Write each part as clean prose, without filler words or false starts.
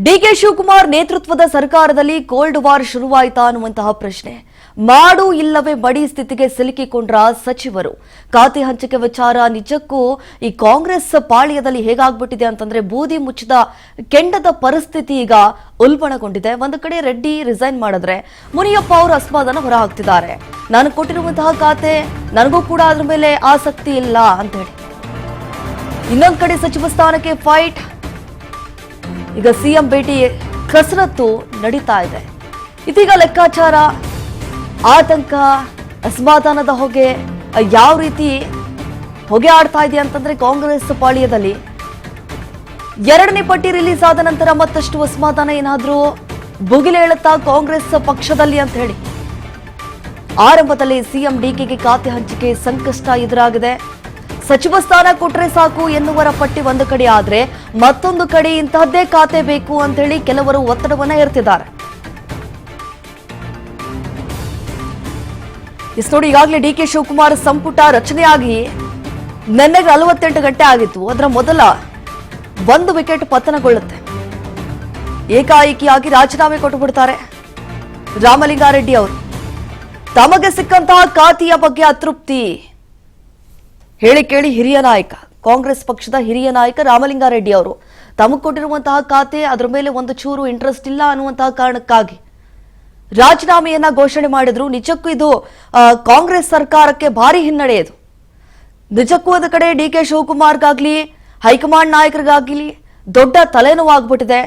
DK Shivakumar ನೇತೃತ್ವದ ಸರ್ಕಾರದಲ್ಲಿ cold war ಶುರುವಾಯಿತಾ ಅನ್ನುವಂತಹ ಪ್ರಶ್ನೆ. ಮಾಡು ಇಲ್ಲವೇ ಬಡಿ ಸ್ಥಿತಿಗೆ ಸಿಲುಕಿಕೊಂಡ್ರ ಸಚಿವರು. ಖಾತೆ ಹಂಚಿಕೆ ವಿಚಾರ ನಿಜಕ್ಕೂ ಈ ಕಾಂಗ್ರೆಸ್ ಪಾಳ್ಯದಲ್ಲಿ ಹೇಗಾಗ್ಬಿಟ್ಟಿದೆ ಅಂತಂದ್ರೆ ಬೂದಿ ಮುಚ್ಚಿದ ಕೆಂಡದ ಪರಿಸ್ಥಿತಿ ಈಗ ಉಲ್ಬಣಗೊಂಡಿದೆ. ಒಂದು ಕಡೆ ರೆಡ್ಡಿ ರಿಸೈನ್ ಮಾಡಿದ್ರೆ ಮುನಿಯಪ್ಪ ಅವರು ಅಸಮಾಧಾನ ಹೊರಹಾಕ್ತಿದ್ದಾರೆ. ನಾನು ಕೊಟ್ಟಿರುವಂತಹ ಖಾತೆ ನನಗೂ ಕೂಡ ಅದ್ರ ಮೇಲೆ ಆಸಕ್ತಿ ಇಲ್ಲ ಅಂತ ಹೇಳಿ. ಇನ್ನೊಂದು ಕಡೆ ಸಚಿವ ಸ್ಥಾನಕ್ಕೆ ಫೈಟ್. ಈಗ ಸಿಎಂ ಭೇಟಿ ಕಸರತ್ತು ನಡೀತಾ ಇದೆ. ಇದೀಗ ಲೆಕ್ಕಾಚಾರ, ಆತಂಕ, ಅಸಮಾಧಾನದ ಹೊಗೆ ಯಾವ ರೀತಿ ಹೊಗೆ ಆಡ್ತಾ ಇದೆ ಅಂತಂದ್ರೆ ಕಾಂಗ್ರೆಸ್ ಪಾಳ್ಯದಲ್ಲಿ ಎರಡನೇ ಪಟ್ಟಿ ರಿಲೀಸ್ ಆದ ನಂತರ ಮತ್ತಷ್ಟು ಅಸಮಾಧಾನ ಏನಾದ್ರೂ ಭುಗಿಲೇಳುತ್ತಾ ಕಾಂಗ್ರೆಸ್ ಪಕ್ಷದಲ್ಲಿ ಅಂತ ಹೇಳಿ. ಆರಂಭದಲ್ಲಿ ಸಿಎಂ ಡಿಕೆಗೆ ಖಾತೆ ಹಂಚಿಕೆ ಸಂಕಷ್ಟ ಎದುರಾಗಿದೆ. ಸಚಿವ ಸ್ಥಾನ ಕೊಟ್ರೆ ಸಾಕು ಎನ್ನುವರ ಪಟ್ಟಿ ಒಂದು ಕಡೆ ಆದ್ರೆ ಮತ್ತೊಂದು ಕಡೆ ಇಂತಹದ್ದೇ ಖಾತೆ ಬೇಕು ಅಂತ ಹೇಳಿ ಕೆಲವರು ಒತ್ತಡವನ್ನ ಹೇರ್ತಿದ್ದಾರೆ. ಇಷ್ಟು ನೋಡಿ, ಈಗಾಗಲೇ ಡಿಕೆ ಶಿವಕುಮಾರ್ ಸಂಪುಟ ರಚನೆಯಾಗಿ ನಿನ್ನೆಗೆ 48 ಗಂಟೆ ಆಗಿತ್ತು. ಅದರ ಮೊದಲ 1 ವಿಕೆಟ್ ಪತನಗೊಳ್ಳುತ್ತೆ. ಏಕಾಏಕಿಯಾಗಿ ರಾಜೀನಾಮೆ ಕೊಟ್ಟು ಬಿಡ್ತಾರೆ ರಾಮಲಿಂಗಾರೆಡ್ಡಿ ಅವರು. ತಮಗೆ ಸಿಕ್ಕಂತಹ ಖಾತೆಯ ಬಗ್ಗೆ ಅತೃಪ್ತಿ ಹೇಳಿ ಕೇಳಿ ಹಿರಿಯ ನಾಯಕ, ಕಾಂಗ್ರೆಸ್ ಪಕ್ಷದ ಹಿರಿಯ ನಾಯಕ ರಾಮಲಿಂಗಾರೆಡ್ಡಿ ಅವರು ತಮಗೆ ಕೊಟ್ಟಿರುವಂತಹ ಖಾತೆ ಅದರ ಮೇಲೆ ಒಂದು ಚೂರು ಇಂಟ್ರೆಸ್ಟ್ ಇಲ್ಲ ಅನ್ನುವಂತಹ ಕಾರಣಕ್ಕಾಗಿ ರಾಜೀನಾಮೆಯನ್ನ ಘೋಷಣೆ ಮಾಡಿದ್ರು. ನಿಜಕ್ಕೂ ಇದು ಕಾಂಗ್ರೆಸ್ ಸರ್ಕಾರಕ್ಕೆ ಭಾರಿ ಹಿನ್ನಡೆ. ಇದು ನಿಜಕ್ಕೂ ಒಂದು ಕಡೆ ಡಿಕೆ ಶಿವಕುಮಾರ್ಗಾಗ್ಲಿ ಹೈಕಮಾಂಡ್ ನಾಯಕರಿಗಾಗ್ಲಿ ದೊಡ್ಡ ತಲೆನೋವಾಗ್ಬಿಟ್ಟಿದೆ.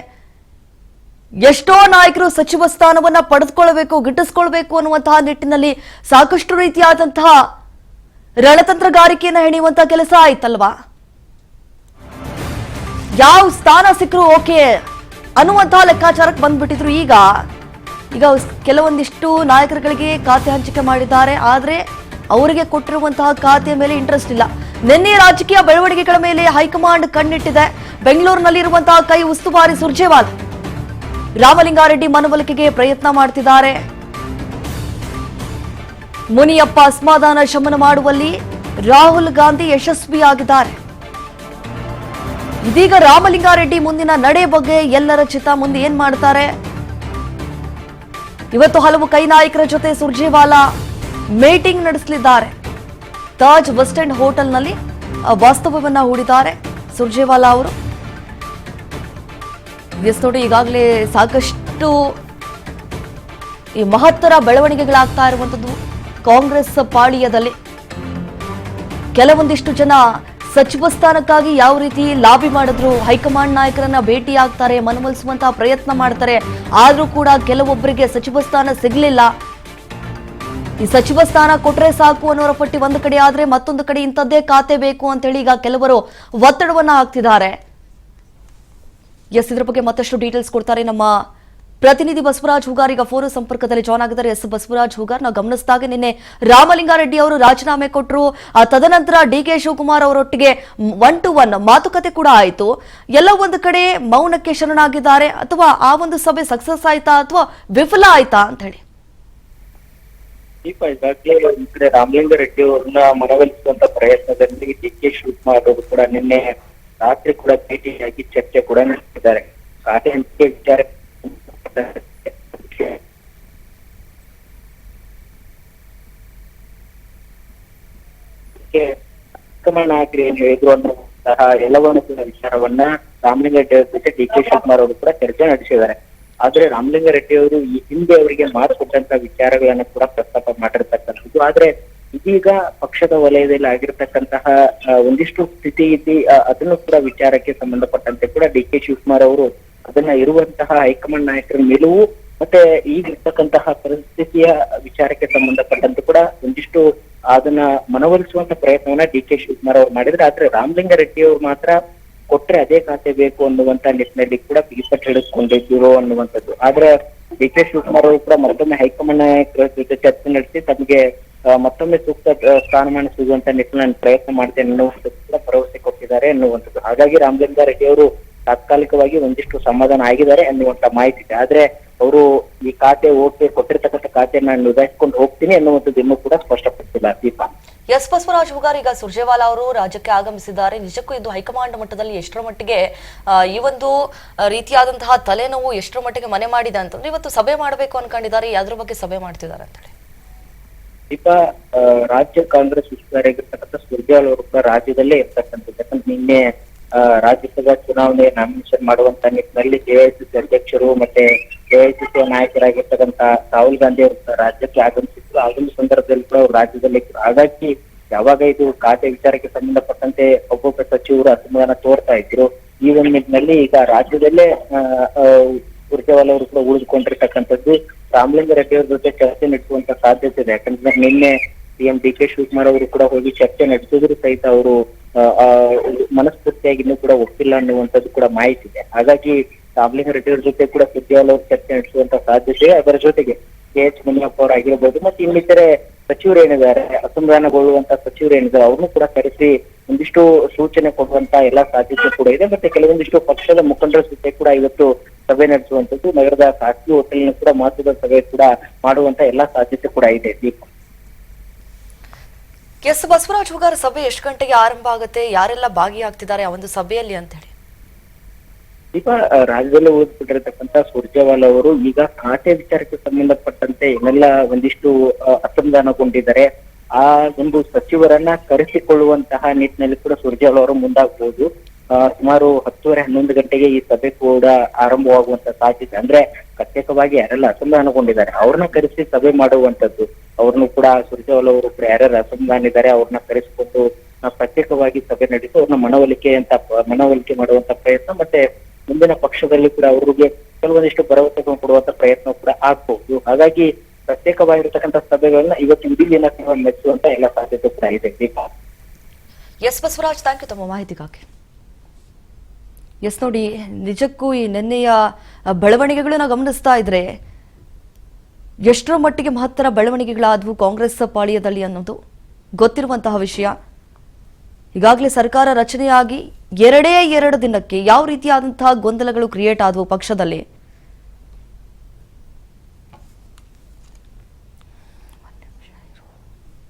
ಎಷ್ಟೋ ನಾಯಕರು ಸಚಿವ ಸ್ಥಾನವನ್ನ ಪಡೆದುಕೊಳ್ಬೇಕು, ಗಿಟ್ಟಿಸ್ಕೊಳ್ಬೇಕು ಅನ್ನುವಂತಹ ನಿಟ್ಟಿನಲ್ಲಿ ಸಾಕಷ್ಟು ರೀತಿಯಾದಂತಹ ರಣತಂತ್ರಗಾರಿಕೆಯನ್ನ ಹೆಣೆಯುವಂತಹ ಕೆಲಸ ಆಯ್ತಲ್ವಾ. ಯಾವ ಸ್ಥಾನ ಸಿಕ್ಕರು ಓಕೆ ಅನ್ನುವಂತಹ ಲೆಕ್ಕಾಚಾರಕ್ಕೆ ಬಂದ್ಬಿಟ್ಟಿದ್ರು. ಈಗ ಕೆಲವೊಂದಿಷ್ಟು ನಾಯಕರುಗಳಿಗೆ ಖಾತೆ ಹಂಚಿಕೆ ಮಾಡಿದ್ದಾರೆ. ಆದ್ರೆ ಅವರಿಗೆ ಕೊಟ್ಟಿರುವಂತಹ ಖಾತೆಯ ಮೇಲೆ ಇಂಟ್ರೆಸ್ಟ್ ಇಲ್ಲ. ನಿನ್ನೆ ರಾಜಕೀಯ ಬೆಳವಣಿಗೆಗಳ ಮೇಲೆ ಹೈಕಮಾಂಡ್ ಕಣ್ಣಿಟ್ಟಿದೆ. ಬೆಂಗಳೂರಿನಲ್ಲಿರುವಂತಹ ಕೈ ಉಸ್ತುವಾರಿ ಸುರ್ಜೇವಾಲ ರಾಮಲಿಂಗಾರೆಡ್ಡಿ ಮನವೊಲಿಕೆಗೆ ಪ್ರಯತ್ನ ಮಾಡ್ತಿದ್ದಾರೆ. ಮುನಿಯಪ್ಪ ಅಸಮಾಧಾನ ಶಮನ ಮಾಡುವಲ್ಲಿ ರಾಹುಲ್ ಗಾಂಧಿ ಯಶಸ್ವಿಯಾಗಿದ್ದಾರೆ. ಇದೀಗ ರಾಮಲಿಂಗಾರೆಡ್ಡಿ ಮುಂದಿನ ನಡೆ ಬಗ್ಗೆ ಎಲ್ಲರ ಚಿತ್ತ. ಮುಂದೆ ಏನ್ ಮಾಡ್ತಾರೆ? ಇವತ್ತು ಹಲವು ಕೈ ನಾಯಕರ ಜೊತೆ ಸುರ್ಜೇವಾಲಾ ಮೀಟಿಂಗ್ ನಡೆಸಲಿದ್ದಾರೆ. ತಾಜ್ ವೆಸ್ಟ್ ಎಂಡ್ ಹೋಟೆಲ್ನಲ್ಲಿ ವಾಸ್ತವ್ಯವನ್ನ ಹೂಡಿದ್ದಾರೆ ಸುರ್ಜೇವಾಲಾ ಅವರು. ನೋಡಿ, ಈಗಾಗಲೇ ಸಾಕಷ್ಟು ಈ ಮಹತ್ತರ ಬೆಳವಣಿಗೆಗಳಾಗ್ತಾ ಇರುವಂತದ್ದು ಕಾಂಗ್ರೆಸ್ ಪಾಳ್ಯದಲ್ಲಿ. ಕೆಲವೊಂದಿಷ್ಟು ಜನ ಸಚಿವ ಸ್ಥಾನಕ್ಕಾಗಿ ಯಾವ ರೀತಿ ಲಾಬಿ ಮಾಡಿದ್ರು, ಹೈಕಮಾಂಡ್ ನಾಯಕರನ್ನ ಭೇಟಿ ಆಗ್ತಾರೆ, ಮನವೊಲಿಸುವಂತಹ ಪ್ರಯತ್ನ ಮಾಡ್ತಾರೆ. ಆದ್ರೂ ಕೂಡ ಕೆಲವೊಬ್ಬರಿಗೆ ಸಚಿವ ಸ್ಥಾನ ಸಿಗ್ಲಿಲ್ಲ. ಈ ಸಚಿವ ಸ್ಥಾನ ಕೊಟ್ರೆ ಸಾಕು ಅನ್ನೋರ ಪಟ್ಟಿ ಒಂದು ಕಡೆ ಆದ್ರೆ ಮತ್ತೊಂದು ಕಡೆ ಇಂಥದ್ದೇ ಖಾತೆ ಬೇಕು ಅಂತ ಹೇಳಿ ಈಗ ಕೆಲವರು ಒತ್ತಡವನ್ನ ಹಾಕ್ತಿದ್ದಾರೆ. ಇದ್ರ ಬಗ್ಗೆ ಮತ್ತಷ್ಟು ಡೀಟೇಲ್ಸ್ ಕೊಡ್ತಾರೆ ನಮ್ಮ ಪ್ರತಿನಿಧಿ ಬಸವರಾಜ್ ಹೂಗಾರ್. ಈಗ ಫೋನ್ ಸಂಪರ್ಕದಲ್ಲಿ ಜಾಯ್ನ್ ಆಗಿದ್ದಾರೆ. ಬಸವರಾಜ್ ಹೂಗಾರ್, ನಾವು ಗಮನಿಸಿದಾಗ ನಿನ್ನೆ ರಾಮಲಿಂಗಾರೆಡ್ಡಿ ಅವರು ರಾಜೀನಾಮೆ ಕೊಟ್ಟರು. ತದನಂತರ ಡಿಕೆ ಶಿವಕುಮಾರ್ ಅವರೊಟ್ಟಿಗೆ 1-to-1 ಮಾತುಕತೆ ಕೂಡ ಆಯಿತು. ಎಲ್ಲ ಒಂದು ಕಡೆ ಮೌನಕ್ಕೆ ಶರಣಾಗಿದ್ದಾರೆ. ಅಥವಾ ಆ ಒಂದು ಸಭೆ ಸಕ್ಸಸ್ ಆಯ್ತಾ ಅಥವಾ ವಿಫಲ ಆಯ್ತಾ ಅಂತ ಹೇಳಿ? ಈಗಾಗಲೇ ಒಂದ್ ಕಡೆ ರಾಮಲಿಂಗಾರೆಡ್ಡಿ ಅವ್ರನ್ನ ಮನವೊಲಿಸುವಂತ ಪ್ರಯತ್ನದಲ್ಲಿ ಡಿಕೆ ಶಿವಕುಮಾರ್ ಅವರು ಕೂಡ ನಿನ್ನೆ ರಾತ್ರಿ ಕೂಡ ಭೇಟಿಯಾಗಿ ಚರ್ಚೆ ಕೂಡ ನಡೆಸಿದ್ದಾರೆ. ಖಾತೆ ಹಂಚಿಕೆ ವಿಚಾರ ಹೈಕಮಾಂಡ್ ನಾಯಕರು ಏನ್ ಹೇಳಿದ್ರು ಅನ್ನುವಂತಹ ಎಲ್ಲವನ್ನು ಕೂಡ ವಿಚಾರವನ್ನ ರಾಮಲಿಂಗಾರೆಡ್ಡಿ ಅವ್ರ ಜೊತೆ ಡಿಕೆ ಶಿವಕುಮಾರ್ ಅವರು ಕೂಡ ಚರ್ಚೆ ನಡೆಸಿದ್ದಾರೆ. ಆದ್ರೆ ರಾಮಲಿಂಗಾರೆಡ್ಡಿ ಅವರು ಈ ಹಿಂದೆ ಅವರಿಗೆ ಮಾತು ಕೊಟ್ಟಂತ ವಿಚಾರಗಳನ್ನ ಕೂಡ ಪ್ರಸ್ತಾಪ ಮಾಡಿರ್ತಕ್ಕಂಥದ್ದು. ಆದ್ರೆ ಇದೀಗ ಪಕ್ಷದ ವಲಯದಲ್ಲಿ ಆಗಿರ್ತಕ್ಕಂತಹ ಒಂದಿಷ್ಟು ಸ್ಥಿತಿ ಇದ್ದಿ ಅದನ್ನು ಕೂಡ ವಿಚಾರಕ್ಕೆ ಸಂಬಂಧಪಟ್ಟಂತೆ ಕೂಡ ಡಿಕೆ ಶಿವಕುಮಾರ್ ಅವರು ಅದನ್ನ ಇರುವಂತಹ ಹೈಕಮಾಂಡ್ ನಾಯಕರ ನಿಲುವು ಮತ್ತೆ ಈಗಿರ್ತಕ್ಕಂತಹ ಪರಿಸ್ಥಿತಿಯ ವಿಚಾರಕ್ಕೆ ಸಂಬಂಧಪಟ್ಟಂತೆ ಕೂಡ ಒಂದಿಷ್ಟು ಅದನ್ನ ಮನವೊಲಿಸುವಂತ ಪ್ರಯತ್ನವನ್ನ ಡಿಕೆ ಶಿವಕುಮಾರ್ ಅವರು ಮಾಡಿದ್ರೆ. ಆದ್ರೆ ರಾಮಲಿಂಗಾರೆಡ್ಡಿ ಅವರು ಮಾತ್ರ ಕೊಟ್ರೆ ಅದೇ ಖಾತೆ ಬೇಕು ಅನ್ನುವಂತ ನಿಟ್ಟಿನಲ್ಲಿ ಕೂಡ ಬಿಗಿಪಟ್ಟು ಹಿಡಿದುಕೊಂಡಿದ್ರು ಅನ್ನುವಂಥದ್ದು. ಆದ್ರೆ ಡಿಕೆ ಶಿವಕುಮಾರ್ ಅವರು ಕೂಡ ಮತ್ತೊಮ್ಮೆ ಹೈಕಮಾಂಡ್ ನಾಯಕರ ಜೊತೆ ಚರ್ಚೆ ನಡೆಸಿ ತಮಗೆ ಮತ್ತೊಮ್ಮೆ ಸೂಕ್ತ ಸ್ಥಾನಮಾನ ಸಿಗುವಂತ ನಿಟ್ಟಿನಲ್ಲಿ ನಾನು ಪ್ರಯತ್ನ ಮಾಡ್ತೇನೆ ಅನ್ನುವಂಥದ್ದು ಕೂಡ ಭರವಸೆ ಕೊಟ್ಟಿದ್ದಾರೆ ಅನ್ನುವಂಥದ್ದು. ಹಾಗಾಗಿ ರಾಮಲಿಂಗಾರೆಡ್ಡಿ ಅವರು ತಾತ್ಕಾಲಿಕವಾಗಿ ಒಂದಿಷ್ಟು ಸಮಾಧಾನ ಆಗಿದ್ದಾರೆ ಅನ್ನುವಂತ ಮಾಹಿತಿ ಇದೆ. ಆದ್ರೆ ಅವರು ಈ ಖಾತೆ ಕೊಟ್ಟಿರ್ತಕ್ಕಂಥ ಖಾತೆಯನ್ನ ನಿಭಾಯಿಸ್ಕೊಂಡು ಹೋಗ್ತೀನಿ ಅನ್ನುವಂಥದ್ದು ಇನ್ನೂ ಕೂಡ ಸ್ಪಷ್ಟಪಡಿಸಿಲ್ಲ. ದೀಪಾ, ಎಸ್ ಬಸವರಾಜ್ ಹುಗಾರ್, ಈಗ ಸುರ್ಜೇವಾಲಾ ಅವರು ರಾಜ್ಯಕ್ಕೆ ಆಗಮಿಸಿದ್ದಾರೆ. ನಿಜಕ್ಕೂ ಇದು ಹೈಕಮಾಂಡ್ ಮಟ್ಟದಲ್ಲಿ ಎಷ್ಟರ ಮಟ್ಟಿಗೆ ಈ ಒಂದು ರೀತಿಯಾದಂತಹ ತಲೆನೋವು ಎಷ್ಟರ ಮಟ್ಟಿಗೆ ಮನೆ ಮಾಡಿದೆ ಅಂತಂದ್ರೆ ಇವತ್ತು ಸಭೆ ಮಾಡಬೇಕು ಅನ್ಕೊಂಡಿದ್ದಾರೆ. ಯಾವ್ದ್ರ ಬಗ್ಗೆ ಸಭೆ ಮಾಡ್ತಿದ್ದಾರೆ ಅಂತ ಹೇಳಿ ದೀಪಾ, ರಾಜ್ಯ ಕಾಂಗ್ರೆಸ್ ಉಸ್ತುವಾರಿಯಾಗಿರ್ತಕ್ಕಂಥ ಸುರ್ಜೇವಾಲಾ ಅವರು ಕೂಡ ರಾಜ್ಯದಲ್ಲೇ ಇರ್ತಕ್ಕಂಥದ್ದು. ಯಾಕಂದ್ರೆ ನಿನ್ನೆ ರಾಜ್ಯಸಭಾ ಚುನಾವಣೆ ನಾಮಿನೇಷನ್ ಮಾಡುವಂತ ನಿಟ್ಟಿನಲ್ಲಿ ಎಐಸಿಸಿ ಅಧ್ಯಕ್ಷರು ಮತ್ತೆ ಎಐಸಿಸಿ ನಾಯಕರಾಗಿರ್ತಕ್ಕಂಥ ರಾಹುಲ್ ಗಾಂಧಿ ಅವರು ರಾಜ್ಯಕ್ಕೆ ಆಗಮಿಸಿದ್ರು. ಆಗಮಿಸಿದ ಸಂದರ್ಭದಲ್ಲಿ ಕೂಡ ಅವರು ರಾಜ್ಯದಲ್ಲಿ ಹಾಗಾಗಿ ಯಾವಾಗ ಇದು ಖಾತೆ ವಿಚಾರಕ್ಕೆ ಸಂಬಂಧಪಟ್ಟಂತೆ ಒಬ್ಬೊಬ್ಬ ಸಚಿವರು ಅಸಮಾಧಾನ ತೋರ್ತಾ ಇದ್ರು. ಈ ಒಂದು ನಿಟ್ಟಿನಲ್ಲಿ ಈಗ ರಾಜ್ಯದಲ್ಲೇ ಸುರ್ಜೇವಾಲಾ ಅವರು ಕೂಡ ಉಳಿದುಕೊಂಡಿರ್ತಕ್ಕಂಥದ್ದು. ರಾಮಲಿಂಗಾರೆಡ್ಡಿ ಅವ್ರ ಜೊತೆ ಚರ್ಚೆ ನಡೆಸುವಂತ ಸಾಧ್ಯತೆ ಇದೆ. ಯಾಕಂದ್ರೆ ನಿನ್ನೆ ಸಿಎಂ ಡಿ.ಕೆ. ಶಿವಕುಮಾರ್ ಅವರು ಕೂಡ ಹೋಗಿ ಚರ್ಚೆ ನಡೆಸಿದ್ರು ಸಹಿತ ಅವರು ಮನಸ್ಫೂರ್ತಿಯಾಗಿ ಇನ್ನೂ ಕೂಡ ಒಪ್ಪಿಲ್ಲ ಅನ್ನುವಂಥದ್ದು ಕೂಡ ಮಾಹಿತಿ ಇದೆ. ಹಾಗಾಗಿ ರಾಮಲಿಂಗಾರೆಡ್ಡಿ ಅವ್ರ ಜೊತೆ ಕೂಡ ಸುರ್ಜೇವಾಲಾ ಅವರು ಚರ್ಚೆ ನಡೆಸುವಂತ ಸಾಧ್ಯತೆ. ಅದರ ಜೊತೆಗೆ ಕೆ.ಎಚ್. ಮುನಿಯಪ್ಪ ಅವರು ಆಗಿರ್ಬೋದು ಮತ್ತೆ ಇನ್ನಿತರೆ ಸಚಿವರು ಏನಿದ್ದಾರೆ, ಅಸಮಾಧಾನಗೊಳ್ಳುವಂತ ಸಚಿವರು ಏನಿದ್ದಾರೆ ಅವ್ರನ್ನು ಕೂಡ ಕರೆಸಿ ಒಂದಿಷ್ಟು ಸೂಚನೆ ಕೊಡುವಂತ ಎಲ್ಲಾ ಸಾಧ್ಯತೆ ಕೂಡ ಇದೆ. ಮತ್ತೆ ಕೆಲವೊಂದಿಷ್ಟು ಪಕ್ಷದ ಮುಖಂಡರ ಜೊತೆ ಕೂಡ ಇವತ್ತು ಸಭೆ ನಡೆಸುವಂತದ್ದು, ನಗರದ ಖಾಸಗಿ ಹೋಟೆಲ್ನ ಕೂಡ ಮಹತ್ವದ ಸಭೆ ಕೂಡ ಮಾಡುವಂತ ಎಲ್ಲಾ ಸಾಧ್ಯತೆ ಕೂಡ ಇದೆ. ದೀಪ, ಎಸ್ ಬಸವರಾಜ್ ಹುಗಾರ್, ಸಭೆ ಎಷ್ಟು ಗಂಟೆಗೆ ಆರಂಭ ಆಗುತ್ತೆ, ಯಾರೆಲ್ಲ ಭಾಗಿಯಾಗ್ತಿದ್ದಾರೆ ಆ ಒಂದು ಸಭೆಯಲ್ಲಿ ಅಂತ ಹೇಳಿ ದೀಪಾ, ರಾಜ್ಯದಲ್ಲಿ ಉಳಿದುಬಿಟ್ಟಿರತಕ್ಕಂತ ಸುರ್ಜೇವಾಲಾ ಅವರು ಈಗ ಖಾತೆ ವಿಚಾರಕ್ಕೆ ಸಂಬಂಧಪಟ್ಟಂತೆ ಏನೆಲ್ಲ ಒಂದಿಷ್ಟು ಅಸಮಾಧಾನಗೊಂಡಿದ್ದಾರೆ, ಆ ಒಂದು ಸಚಿವರನ್ನ ಕರೆಸಿಕೊಳ್ಳುವಂತಹ ನಿಟ್ಟಿನಲ್ಲಿ ಕೂಡ ಸುರ್ಜೇವಾಲಾ ಅವರು ಮುಂದಾಗಬಹುದು. ಸುಮಾರು 10:30-11 ಗಂಟೆಗೆ ಈ ಸಭೆ ಕೂಡ ಆರಂಭವಾಗುವಂತ ಸಾಧ್ಯತೆ. ಅಂದ್ರೆ ಪ್ರತ್ಯೇಕವಾಗಿ ಯಾರೆಲ್ಲ ಅಸಮಾಧಾನಗೊಂಡಿದ್ದಾರೆ ಅವ್ರನ್ನ ಕರೆಸಿ ಸಭೆ ಮಾಡುವಂತದ್ದು. ಅವ್ರನ್ನು ಕೂಡ ಸುರ್ಜೇವಾಲಾ ಅವರು ಕೂಡ ಯಾರ್ಯಾರು ಅಸಮಾಧಾನ ಇದ್ದಾರೆ ಅವ್ರನ್ನ ಕರೆಸಿಕೊಂಡು ಪ್ರತ್ಯೇಕವಾಗಿ ಸಭೆ ನಡೆಸಿ ಅವ್ರನ್ನ ಮನವೊಲಿಕೆ ಮಾಡುವಂತ ಪ್ರಯತ್ನ, ಮತ್ತೆ ಮುಂದಿನ ಪಕ್ಷದಲ್ಲಿ ಕೂಡ ಅವ್ರಿಗೆ ಕೆಲವೊಂದಿಷ್ಟು ಭರವಸೆಗಳನ್ನು ಕೊಡುವಂತ ಪ್ರಯತ್ನ ಕೂಡ ಆಗ್ಬಹುದು. ಹಾಗಾಗಿ ಪ್ರತ್ಯೇಕವಾಗಿರ್ತಕ್ಕಂಥ ಸಭೆಗಳನ್ನ ಇವತ್ತು ಇಡೀ ದಿನ ನಡೆಸುವಂತ ಎಲ್ಲ ಸಾಧ್ಯತೆ ಕೂಡ ಇದೆ. Deepa, yes Basavaraj, thank you ತಮ್ಮ ಮಾಹಿತಿಗಾಗಿ. ಎಸ್ ನೋಡಿ, ನಿಜಕ್ಕೂ ಈ ನಿನ್ನೆಯ ಬೆಳವಣಿಗೆಗಳನ್ನ ಗಮನಿಸ್ತಾ ಇದ್ರೆ ಎಷ್ಟರ ಮಟ್ಟಿಗೆ ಮಹತ್ತರ ಬೆಳವಣಿಗೆಗಳಾದವು ಕಾಂಗ್ರೆಸ್ ಪಾಳ್ಯದಲ್ಲಿ ಅನ್ನೋದು ಗೊತ್ತಿರುವಂತಹ ವಿಷಯ. ಈಗಾಗಲೇ ಸರ್ಕಾರ ರಚನೆಯಾಗಿ 2 ದಿನಕ್ಕೆ ಯಾವ ರೀತಿಯಾದಂತಹ ಗೊಂದಲಗಳು ಕ್ರಿಯೇಟ್ ಆದವು ಪಕ್ಷದಲ್ಲಿ